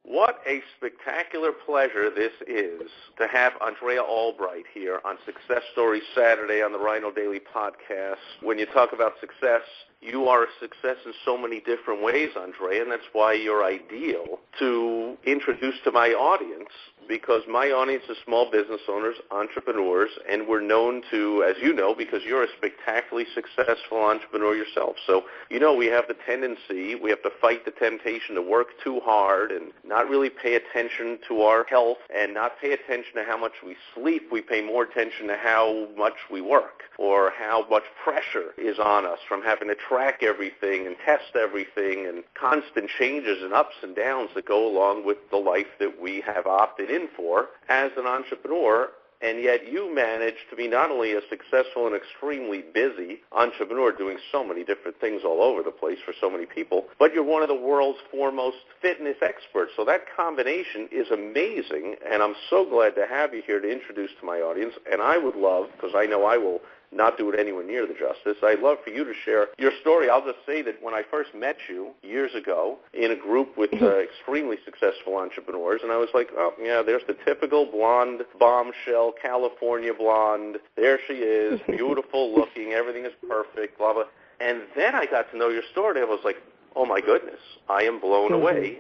What a spectacular pleasure this is to have Andrea Albright here on Success Stories Saturday on the Rhino Daily Podcast. When you talk about success, you are a success in so many different ways, Andrea, and that's why you're ideal to introduce to my audience, because my audience is small business owners, entrepreneurs, and we're known to, as you know, because you're a spectacularly successful entrepreneur yourself. So, you know, we have the tendency, we have to fight the temptation to work too hard and not really pay attention to our health and not pay attention to how much we sleep. We pay more attention to how much we work or how much pressure is on us from having to track everything and test everything and constant changes and ups and downs that go along with the life that we have opted in for as an entrepreneur. And yet you manage to be not only a successful and extremely busy entrepreneur doing so many different things all over the place for so many people, but you're one of the world's foremost fitness experts. So that combination is amazing, and I'm so glad to have you here to introduce to my audience. And I would love, because I know I will not do it anywhere near the justice, I'd love for you to share your story. I'll just say that when I first met you years ago in a group with extremely successful entrepreneurs, and I was like, oh, yeah, there's the typical blonde bombshell, California blonde. There she is, beautiful looking, everything is perfect, blah, blah. And then I got to know your story, and I was like, oh, my goodness, I am blown away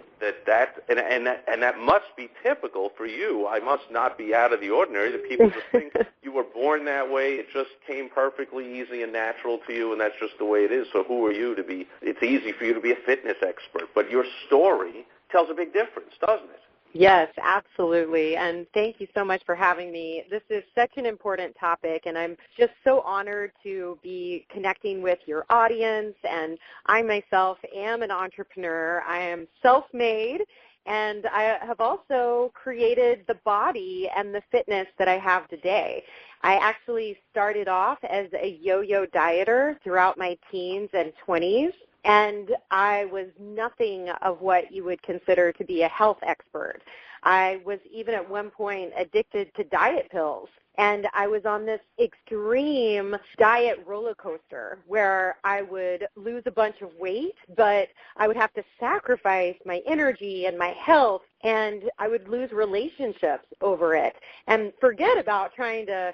that must be typical for you. I must not be out of the ordinary. That people just think you were born that way. It just came perfectly easy and natural to you, and that's just the way it is. So who are you to be? It's easy for you to be a fitness expert, but your story tells a big difference, doesn't it? Yes, absolutely. And thank you so much for having me. This is such an important topic, and I'm just so honored to be connecting with your audience. And I myself am an entrepreneur. I am self-made, and I have also created the body and the fitness that I have today. I actually started off as a yo-yo dieter throughout my teens and 20s. And I was nothing of what you would consider to be a health expert. I was even at one point addicted to diet pills. And I was on this extreme diet roller coaster where I would lose a bunch of weight, but I would have to sacrifice my energy and my health, and I would lose relationships over it and forget about trying to,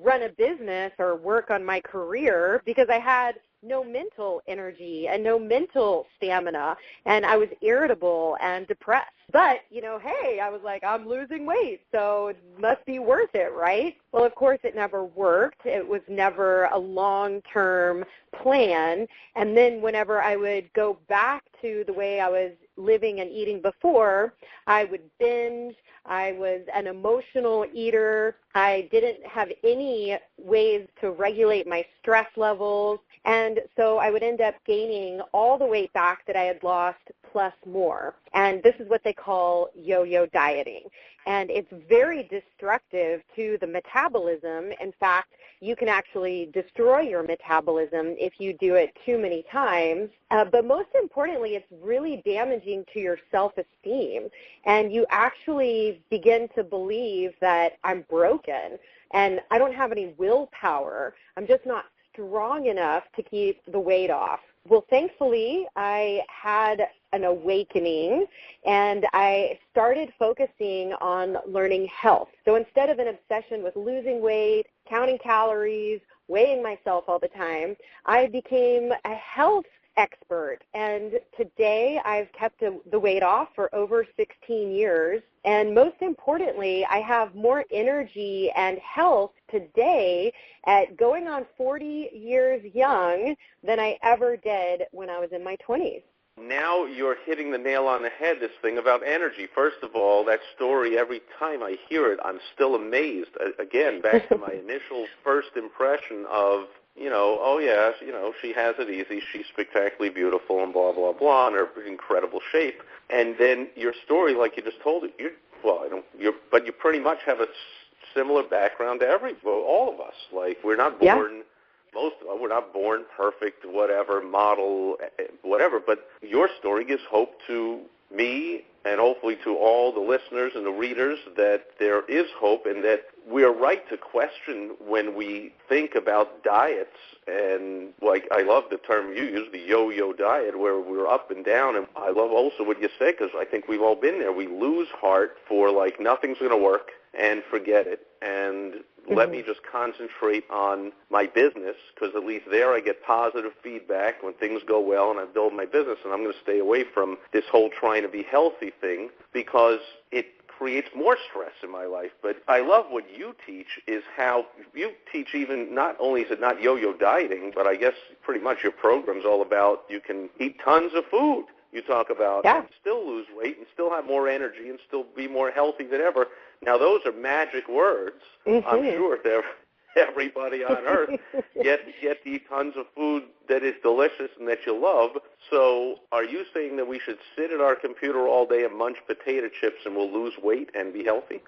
run a business or work on my career because I had no mental energy and no mental stamina, and I was irritable and depressed. But, hey, I was like, I'm losing weight, so it must be worth it, right? Well, of course, it never worked. It was never a long-term plan. And then whenever I would go back to the way I was living and eating before, I would binge. I was an emotional eater. I didn't have any ways to regulate my stress levels. And so I would end up gaining all the weight back that I had lost plus more. And this is what they call yo-yo dieting. And it's very destructive to the metabolism. In fact, you can actually destroy your metabolism if you do it too many times. But most importantly, it's really damaging to your self-esteem. And you actually begin to believe that I'm broken and I don't have any willpower. I'm just not strong enough to keep the weight off. Well, thankfully, I had an awakening, and I started focusing on learning health. So instead of an obsession with losing weight, counting calories, weighing myself all the time, I became a health expert. And today I've kept the weight off for over 16 years. And most importantly, I have more energy and health today at going on 40 years young than I ever did when I was in my 20s. Now you're hitting the nail on the head, this thing about energy. First of all, that story, every time I hear it, I'm still amazed. Again, back to my initial first impression of, she has it easy, she's spectacularly beautiful and blah, blah, blah, and her incredible shape. And then your story, like you just told it, but you pretty much have a similar background to all of us. Like, we're not born... We're not born perfect, whatever, model, whatever, but your story gives hope to me and hopefully hopefully to all the listeners and the readers that there is hope and that we're right to question when we think about diets. And like I love the term you use, the yo-yo diet, where we're up and down. And I love also what you say, because I think we've all been there. We lose heart for like nothing's going to work and forget it. And let me just concentrate on my business, because at least there I get positive feedback when things go well and I build my business, and I'm going to stay away from this whole trying to be healthy thing because it creates more stress in my life. But I love what you teach is how you teach even not only is it not yo-yo dieting, but I guess pretty much your program's all about you can eat tons of food. You talk about and still lose weight and still have more energy and still be more healthy than ever. Now, those are magic words. I'm sure everybody on earth get to eat tons of food that is delicious and that you love. So are you saying that we should sit at our computer all day and munch potato chips and we'll lose weight and be healthy?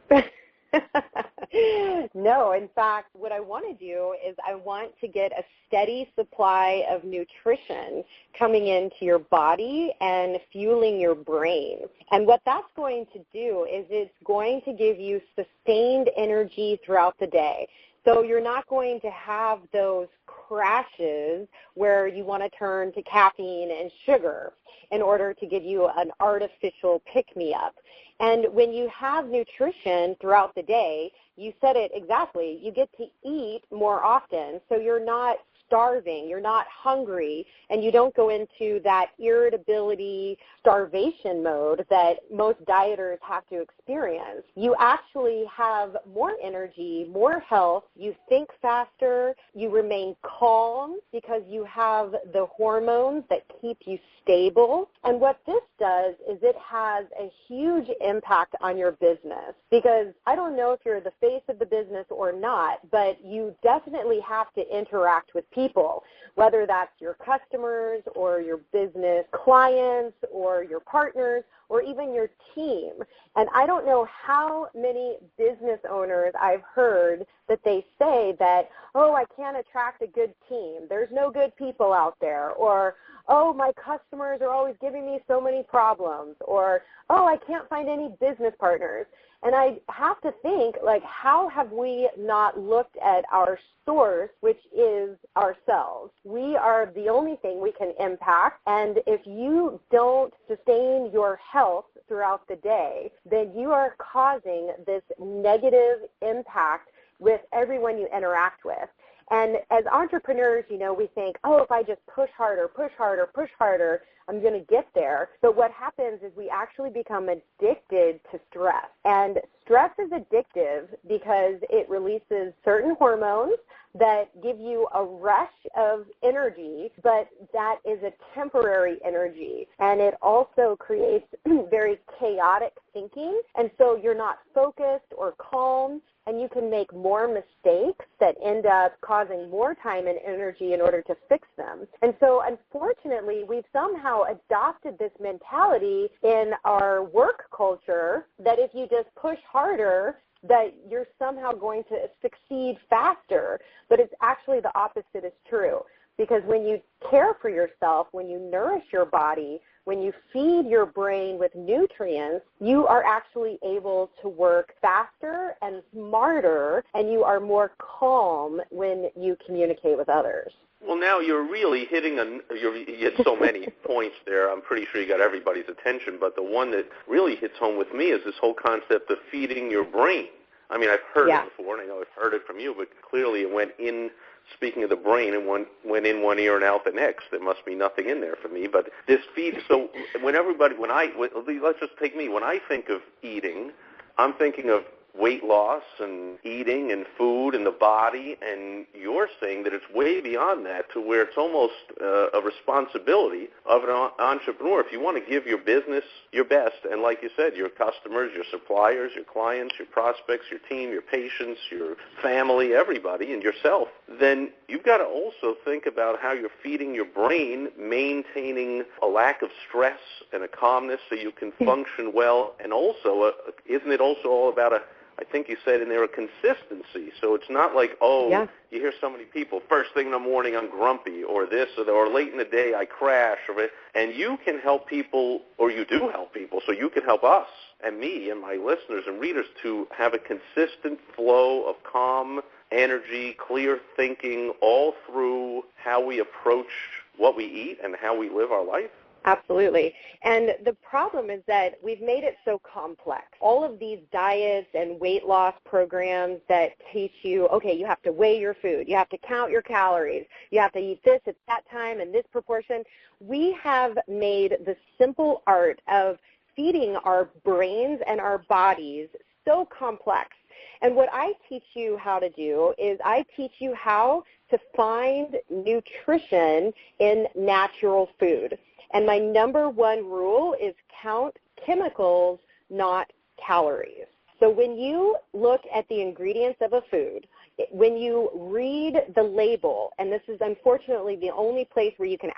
No, in fact, what I want to do is I want to get a steady supply of nutrition coming into your body and fueling your brain. And what that's going to do is it's going to give you sustained energy throughout the day. So you're not going to have those crashes where you want to turn to caffeine and sugar in order to give you an artificial pick-me-up. And when you have nutrition throughout the day, you said it exactly, you get to eat more often, so you're not starving, you're not hungry, and you don't go into that irritability, starvation mode that most dieters have to experience. You actually have more energy, more health, you think faster, you remain calm because you have the hormones that keep you stable. And what this does is it has a huge impact on your business, because I don't know if you're the face of the business or not, but you definitely have to interact with people, whether that's your customers or your business clients or your partners or even your team. And I don't know how many business owners I've heard that they say that, oh, I can't attract a good team. There's no good people out there. Or, oh, my customers are always giving me so many problems. Or, oh, I can't find any business partners. And I have to think, like, how have we not looked at our source, which is ourselves? We are the only thing we can impact, and if you don't sustain your health throughout the day, then you are causing this negative impact with everyone you interact with. And as entrepreneurs, you know, we think, oh, if I just push harder, I'm going to get there. But what happens is we actually become addicted to stress. And stress is addictive because it releases certain hormones that give you a rush of energy, but that is a temporary energy. And it also creates very chaotic thinking. And so you're not focused or calm, and you can make more mistakes that end up causing more time and energy in order to fix them. And so unfortunately, we've somehow adopted this mentality in our work culture that if you just push harder, that you're somehow going to succeed faster. But it's actually the opposite is true. Because when you care for yourself, when you nourish your body, when you feed your brain with nutrients, you are actually able to work faster and smarter, and you are more calm when you communicate with others. Well, now you're really hitting you hit so many points there. I'm pretty sure you got everybody's attention, but the one that really hits home with me is this whole concept of feeding your brain. I mean, I've heard it before, and I know I've heard it from you, but clearly it went in, speaking of the brain, and went in one ear and out the next. There must be nothing in there for me. But this feed, so let's just take me. When I think of eating, I'm thinking of weight loss and eating and food and the body, and you're saying that it's way beyond that to where it's almost a responsibility of an entrepreneur. If you want to give your business your best, and like you said, your customers, your suppliers, your clients, your prospects, your team, your patients, your family, everybody, and yourself, then you've got to also think about how you're feeding your brain, maintaining a lack of stress and a calmness so you can function well, and also, isn't it also all about I think you said in there, a consistency. So it's not like, you hear so many people, first thing in the morning I'm grumpy, or this, or late in the day I crash, and you can help people, or you do help people, so you can help us and me and my listeners and readers to have a consistent flow of calm energy, clear thinking all through how we approach what we eat and how we live our life? Absolutely. And the problem is that we've made it so complex. All of these diets and weight loss programs that teach you, okay, you have to weigh your food, you have to count your calories, you have to eat this at that time and this proportion. We have made the simple art of feeding our brains and our bodies so complex. And what I teach you how to do is I teach you how to find nutrition in natural food. And my number one rule is count chemicals, not calories. So when you look at the ingredients of a food, when you read the label, and this is unfortunately the only place where you can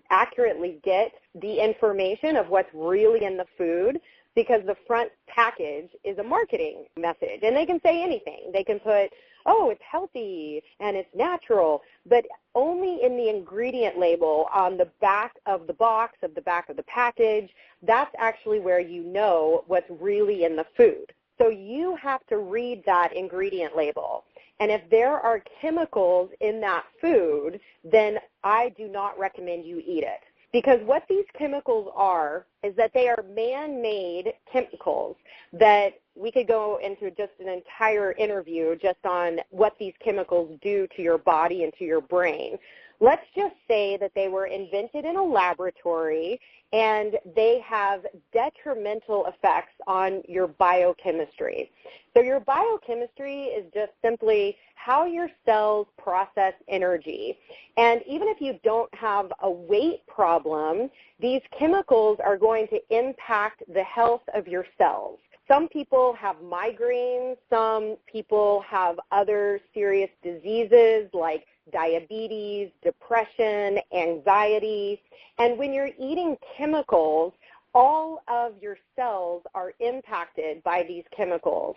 accurately get the information of what's really in the food, because the front package is a marketing message. And they can say anything. They can put, oh, it's healthy and it's natural, but only in the ingredient label on the back of the box, of the back of the package, that's actually where you know what's really in the food. So you have to read that ingredient label. And if there are chemicals in that food, then I do not recommend you eat it. Because what these chemicals are is that they are man-made chemicals that we could go into just an entire interview just on what these chemicals do to your body and to your brain. Let's just say that they were invented in a laboratory and they have detrimental effects on your biochemistry. So your biochemistry is just simply how your cells process energy. And even if you don't have a weight problem, these chemicals are going to impact the health of your cells. Some people have migraines. Some people have other serious diseases like diabetes, depression, anxiety. And when you're eating chemicals, all of your cells are impacted by these chemicals.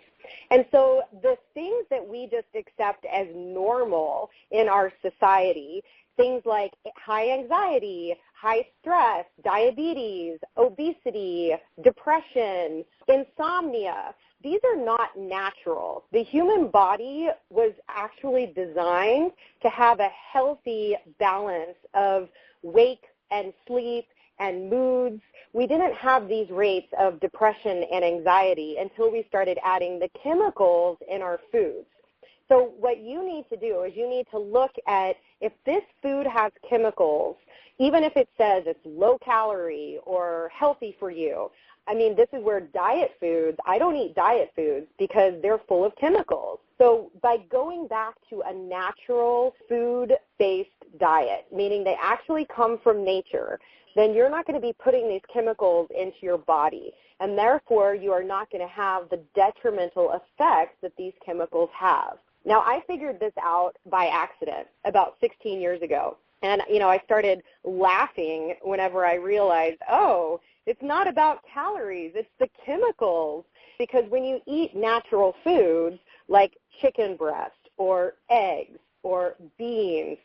And so the things that we just accept as normal in our society, things like high anxiety, high stress, diabetes, obesity, depression, insomnia, these are not natural. The human body was actually designed to have a healthy balance of wake and sleep and moods. We didn't have these rates of depression and anxiety until we started adding the chemicals in our foods. So what you need to do is you need to look at if this food has chemicals, even if it says it's low calorie or healthy for you. I mean, this is where diet foods, I don't eat diet foods because they're full of chemicals. So by going back to a natural food-based diet, meaning they actually come from nature, then you're not going to be putting these chemicals into your body. And therefore, you are not going to have the detrimental effects that these chemicals have. Now, I figured this out by accident about 16 years ago. And, I started laughing whenever I realized, oh, it's not about calories, it's the chemicals. Because when you eat natural foods like chicken breast or eggs or beans,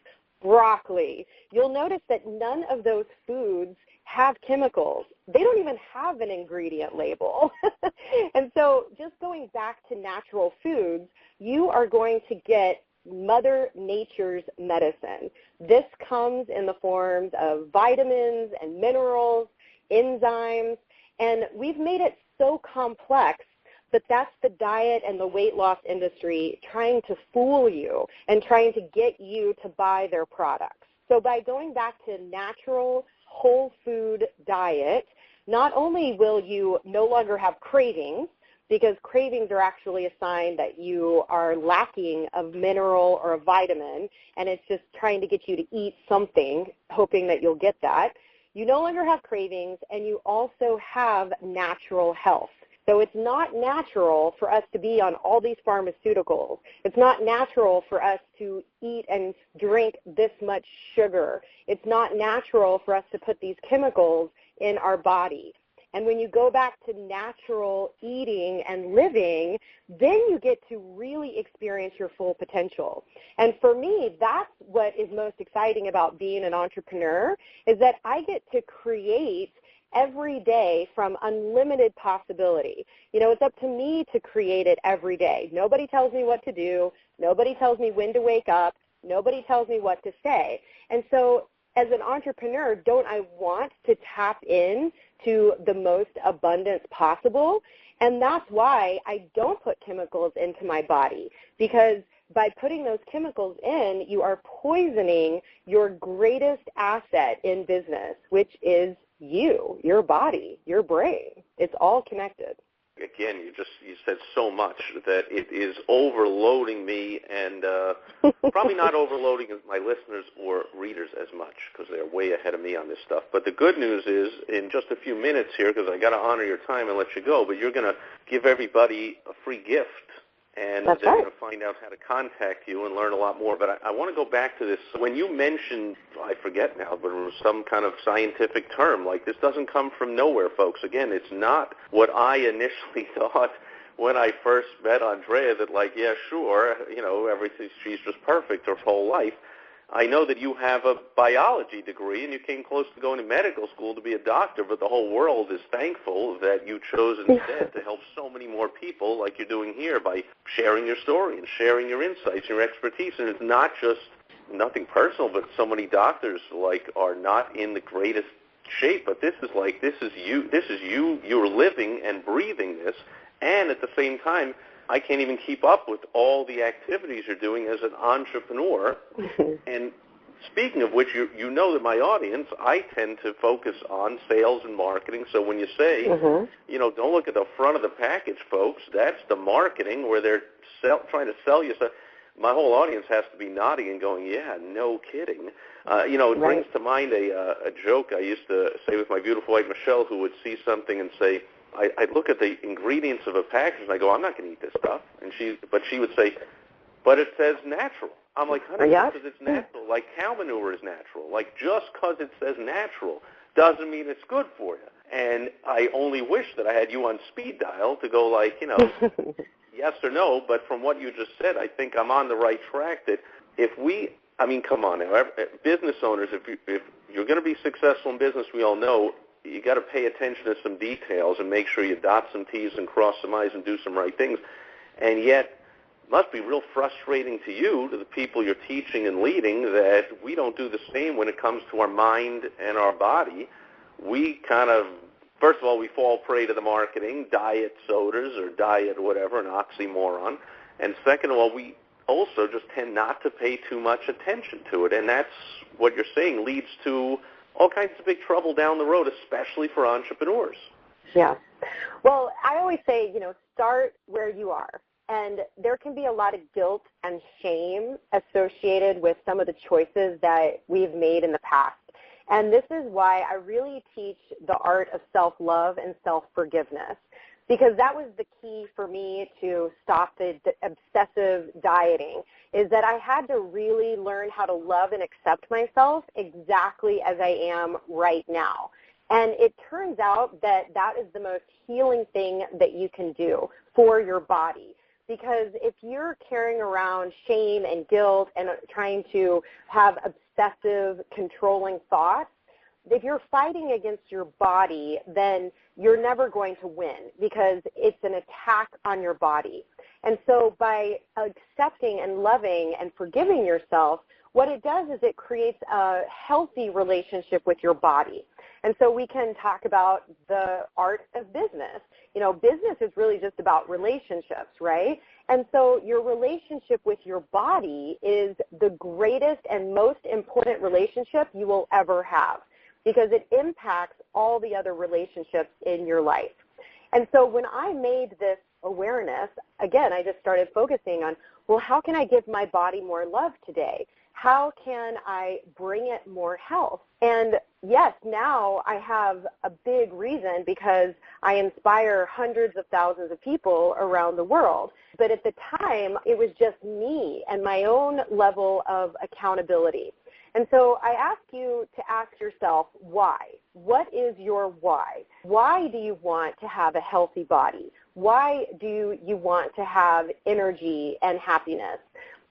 broccoli, you'll notice that none of those foods have chemicals. They don't even have an ingredient label. And so just going back to natural foods, you are going to get Mother Nature's medicine. This comes in the forms of vitamins and minerals, enzymes, and we've made it so complex that that's the diet and the weight loss industry trying to fool you and trying to get you to buy their products. So by going back to natural, whole food diet, not only will you no longer have cravings, because cravings are actually a sign that you are lacking of mineral or a vitamin, and it's just trying to get you to eat something, hoping that you'll get that. You no longer have cravings, and you also have natural health. So it's not natural for us to be on all these pharmaceuticals. It's not natural for us to eat and drink this much sugar. It's not natural for us to put these chemicals in our body. And when you go back to natural eating and living, then you get to really experience your full potential. And for me, that's what is most exciting about being an entrepreneur, is that I get to create every day from unlimited possibility. It's up to me to create it every day. Nobody tells me what to do. Nobody tells me when to wake up. Nobody tells me what to say. And so as an entrepreneur, don't I want to tap in to the most abundance possible? And that's why I don't put chemicals into my body, because by putting those chemicals in, you are poisoning your greatest asset in business, which is you, your body, your brain. It's all connected. Again, you said so much that it is overloading me, and probably not overloading my listeners or readers as much, because they're way ahead of me on this stuff. But the good news is, in just a few minutes here, because I got to honor your time and let you go, but you're going to give everybody a free gift. And That's they're right. going to find out how to contact you and learn a lot more. But I want to go back to this. When you mentioned, I forget now, but it was some kind of scientific term, like this doesn't come from nowhere, folks. Again, it's not what I initially thought when I first met Andrea, that like, yeah, sure, everything, she's just perfect her whole life. I know that you have a biology degree, and you came close to going to medical school to be a doctor, but the whole world is thankful that you chose instead to help so many more people like you're doing here by sharing your story and sharing your insights, your expertise. And it's not just nothing personal, but so many doctors are not in the greatest shape, but this is you, you're living and breathing this, and at the same time, I can't even keep up with all the activities you're doing as an entrepreneur. And speaking of which, you know that my audience, I tend to focus on sales and marketing. So when you say, don't look at the front of the package, folks, that's the marketing where they're trying to sell you. So my whole audience has to be nodding and going, yeah, no kidding. It brings to mind a joke I used to say with my beautiful wife, Michelle, who would see something and say, I'd look at the ingredients of a package and I go, I'm not going to eat this stuff. But she would say, but it says natural. I'm like, honey, because it's natural. Like cow manure is natural. Like just because it says natural doesn't mean it's good for you. And I only wish that I had you on speed dial to go yes or no. But from what you just said, I think I'm on the right track. That come on now, business owners, if you're going to be successful in business, we all know, you got to pay attention to some details and make sure you dot some T's and cross some I's and do some right things. And yet, it must be real frustrating to you, to the people you're teaching and leading, that we don't do the same when it comes to our mind and our body. We first of all, we fall prey to the marketing, diet sodas or diet whatever, an oxymoron. And second of all, we also just tend not to pay too much attention to it. And that's what you're saying leads to all kinds of big trouble down the road, especially for entrepreneurs. Yeah. Well, I always say, start where you are. And there can be a lot of guilt and shame associated with some of the choices that we've made in the past. And this is why I really teach the art of self-love and self-forgiveness, because that was the key for me to stop the obsessive dieting, is that I had to really learn how to love and accept myself exactly as I am right now. And it turns out that that is the most healing thing that you can do for your body. Because if you're carrying around shame and guilt and trying to have obsessive, controlling thoughts, if you're fighting against your body, then you're never going to win, because it's an attack on your body. And so by accepting and loving and forgiving yourself, what it does is it creates a healthy relationship with your body. And so we can talk about the art of business. Business is really just about relationships, right? And so your relationship with your body is the greatest and most important relationship you will ever have, because it impacts all the other relationships in your life. And so when I made this awareness, again, I just started focusing on, well, how can I give my body more love today? How can I bring it more health? And yes, now I have a big reason, because I inspire hundreds of thousands of people around the world. But at the time, it was just me and my own level of accountability. And so I ask you to ask yourself, why? What is your why? Why do you want to have a healthy body? Why do you want to have energy and happiness?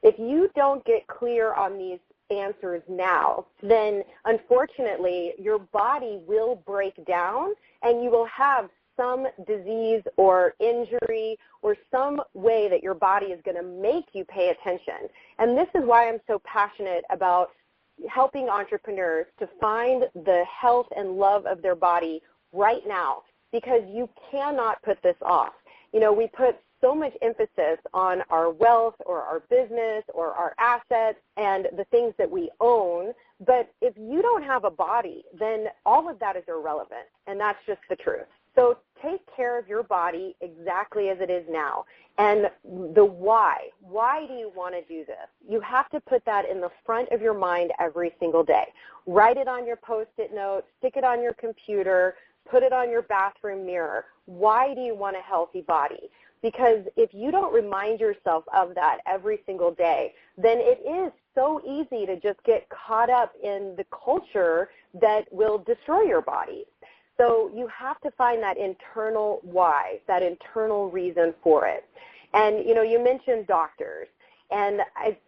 If you don't get clear on these answers now, then unfortunately your body will break down and you will have some disease or injury or some way that your body is going to make you pay attention. And this is why I'm so passionate about helping entrepreneurs to find the health and love of their body right now, because you cannot put this off. You know, we put so much emphasis on our wealth or our business or our assets and the things that we own, but if you don't have a body, then all of that is irrelevant, and that's just the truth. So take care of your body exactly as it is now. And the why. Why do you want to do this? You have to put that in the front of your mind every single day. Write it on your Post-it note, stick it on your computer, put it on your bathroom mirror. Why do you want a healthy body? Because if you don't remind yourself of that every single day, then it is so easy to just get caught up in the culture that will destroy your body. So you have to find that internal why, that internal reason for it. And, you know, you mentioned doctors. And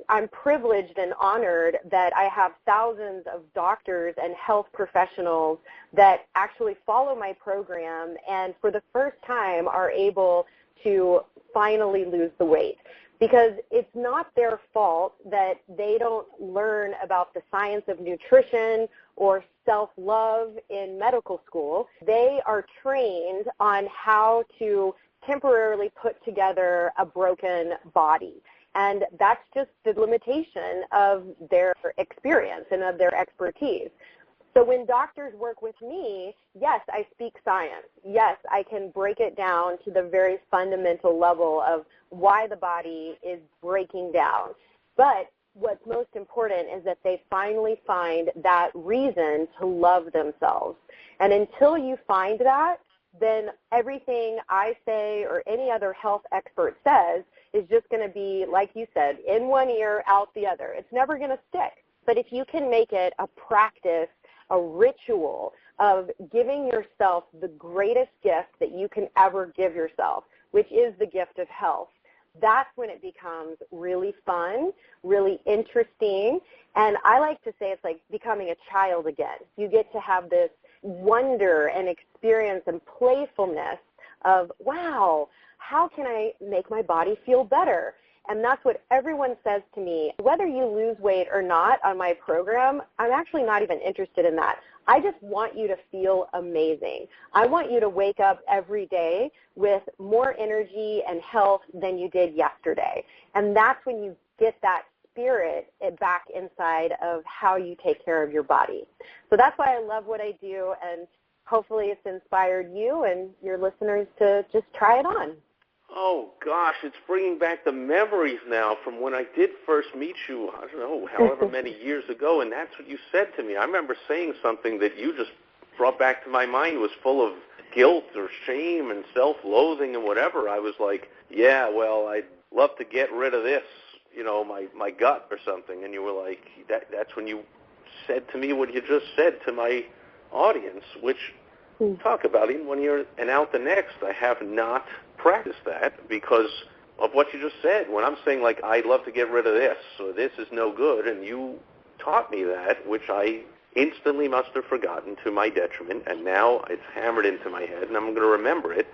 I'm privileged and honored that I have thousands of doctors and health professionals that actually follow my program and for the first time are able to finally lose the weight. Because it's not their fault that they don't learn about the science of nutrition or self-love in medical school. They are trained on how to temporarily put together a broken body. And that's just the limitation of their experience and of their expertise. So when doctors work with me, yes, I speak science. Yes, I can break it down to the very fundamental level of why the body is breaking down. But what's most important is that they finally find that reason to love themselves. And until you find that, then everything I say or any other health expert says is just going to be, like you said, in one ear, out the other. It's never going to stick. But if you can make it a practice, a ritual of giving yourself the greatest gift that you can ever give yourself, which is the gift of health, that's when it becomes really fun, really interesting. And I like to say it's like becoming a child again. You get to have this wonder and experience and playfulness of, wow, how can I make my body feel better? And that's what everyone says to me. Whether you lose weight or not on my program, I'm actually not even interested in that. I just want you to feel amazing. I want you to wake up every day with more energy and health than you did yesterday. And that's when you get that spirit back inside of how you take care of your body. So that's why I love what I do, and hopefully it's inspired you and your listeners to just try it on. Oh, gosh, it's bringing back the memories now from when I did first meet you, I don't know, however many years ago, and that's what you said to me. I remember saying something that you just brought back to my mind was full of guilt or shame and self-loathing and whatever. I was like, yeah, well, I'd love to get rid of this, you know, my gut or something. And you were like, that's when you said to me what you just said to my audience, which, talk about it, one year and out the next. I have not practiced that because of what you just said. When I'm saying, like, I'd love to get rid of this, or this is no good, and you taught me that, which I instantly must have forgotten to my detriment, and now it's hammered into my head, and I'm going to remember it.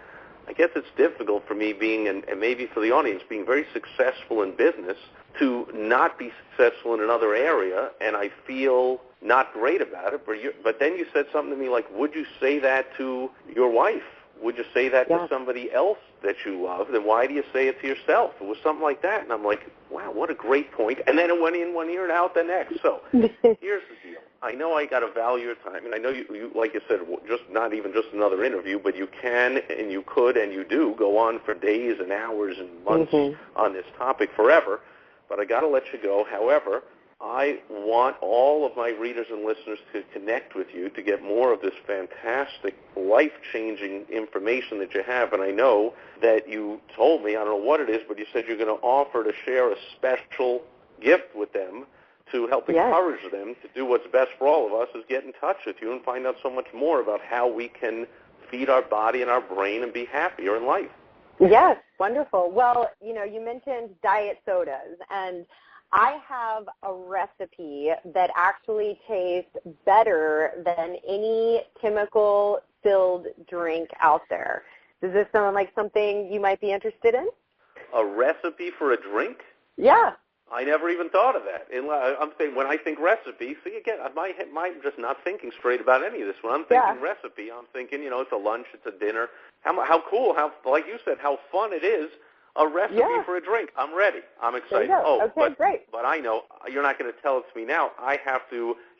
I guess it's difficult for me being, and maybe for the audience, being very successful in business, to not be successful in another area, and I feel not great about it. But then you said something to me like, would you say that to your wife? Would you say that to somebody else that you love? Then why do you say it to yourself? It was something like that. And I'm like, wow, what a great point. And then it went in one ear and out the next. So here's the deal. I know I got to value your time. And I know you, like you said, just not even just another interview, but you can and you could and you do go on for days and hours and months on this topic forever. But I got to let you go. However, I want all of my readers and listeners to connect with you to get more of this fantastic, life-changing information that you have. And I know that you told me, I don't know what it is, but you said you're going to offer to share a special gift with them to help encourage them to do what's best for all of us, is get in touch with you and find out so much more about how we can feed our body and our brain and be happier in life. Yes, wonderful. Well, you know, you mentioned diet sodas, and I have a recipe that actually tastes better than any chemical-filled drink out there. Does this sound like something you might be interested in? A recipe for a drink? Yeah. I never even thought of that. I'm thinking, when I think recipe, see, again, I'm just not thinking straight about any of this. When I'm thinking recipe, I'm thinking, it's a lunch, it's a dinner. How cool, like you said, how fun it is. A recipe for a drink. I'm ready. I'm excited. Great. But I know you're not going to tell it to me now.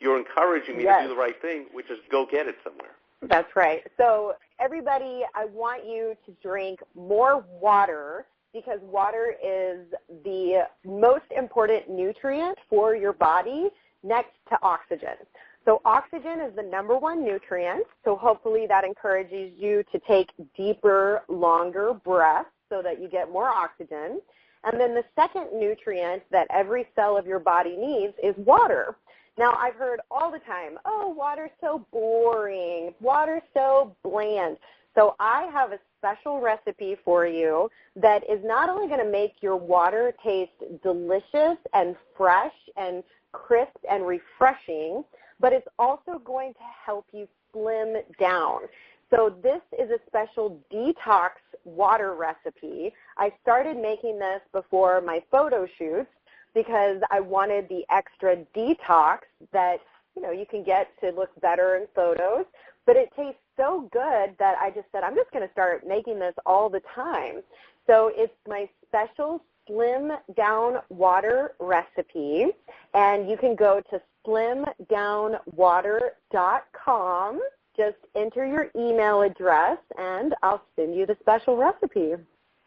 You're encouraging me to do the right thing, which is go get it somewhere. That's right. So everybody, I want you to drink more water, because water is the most important nutrient for your body next to oxygen. So oxygen is the number one nutrient, so hopefully that encourages you to take deeper, longer breaths so that you get more oxygen. And then the second nutrient that every cell of your body needs is water. Now, I've heard all the time, oh, water's so boring, water's so bland. So I have a special recipe for you that is not only going to make your water taste delicious and fresh and crisp and refreshing, but it's also going to help you slim down. So this is a special detox water recipe. I started making this before my photo shoots because I wanted the extra detox that you can get to look better in photos. But it tastes so good that I just said, I'm just going to start making this all the time. So it's my special slim down water recipe, and you can go to slimdownwater.com. Just enter your email address, and I'll send you the special recipe.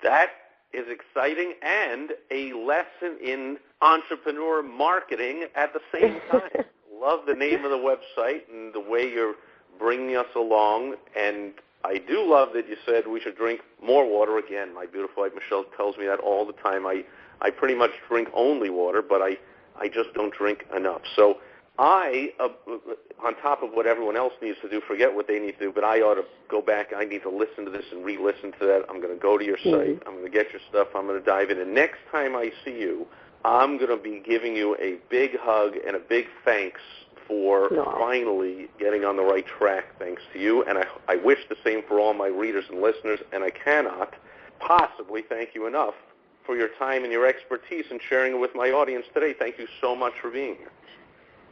That is exciting and a lesson in entrepreneur marketing at the same time. Love the name of the website and the way you're bringing us along, and I do love that you said we should drink more water. Again, my beautiful wife Michelle tells me that all the time. I pretty much drink only water, but I just don't drink enough. So I, on top of what everyone else needs to do, forget what they need to do, but I ought to go back. I need to listen to this and re-listen to that. I'm going to go to your site. I'm going to get your stuff. I'm going to dive in. And next time I see you, I'm going to be giving you a big hug and a big thanks for finally getting on the right track, thanks to you. And I wish the same for all my readers and listeners, and I cannot possibly thank you enough for your time and your expertise and sharing it with my audience today. Thank you so much for being here.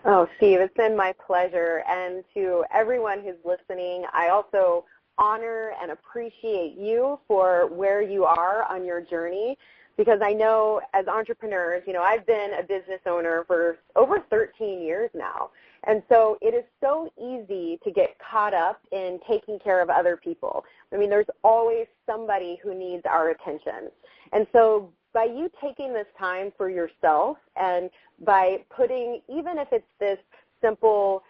Oh, Steve, it's been my pleasure. And to everyone who's listening, I also honor and appreciate you for where you are on your journey, because I know as entrepreneurs, I've been a business owner for over 13 years now. And so it is so easy to get caught up in taking care of other people. I mean, there's always somebody who needs our attention. And so by you taking this time for yourself and by putting, even if it's this simple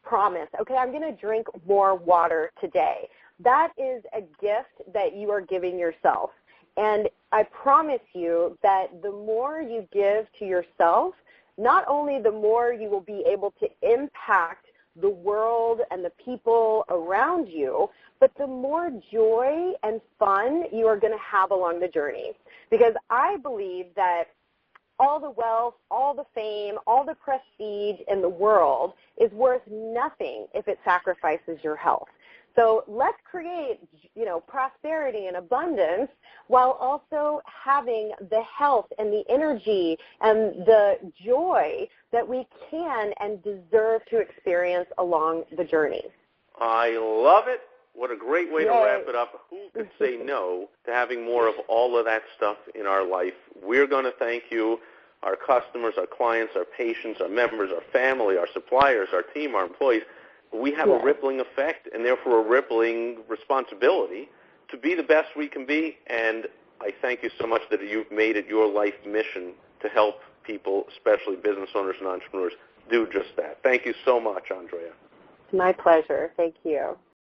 promise, okay, I'm going to drink more water today, that is a gift that you are giving yourself. And I promise you that the more you give to yourself, not only the more you will be able to impact the world and the people around you, but the more joy and fun you are going to have along the journey. Because I believe that all the wealth, all the fame, all the prestige in the world is worth nothing if it sacrifices your health. So let's create, prosperity and abundance while also having the health and the energy and the joy that we can and deserve to experience along the journey. I love it. What a great way to wrap it up. Who could say no to having more of all of that stuff in our life? We're going to thank you, our customers, our clients, our patients, our members, our family, our suppliers, our team, our employees. We have a rippling effect and therefore a rippling responsibility to be the best we can be. And I thank you so much that you've made it your life mission to help people, especially business owners and entrepreneurs, do just that. Thank you so much, Andrea. My pleasure. Thank you.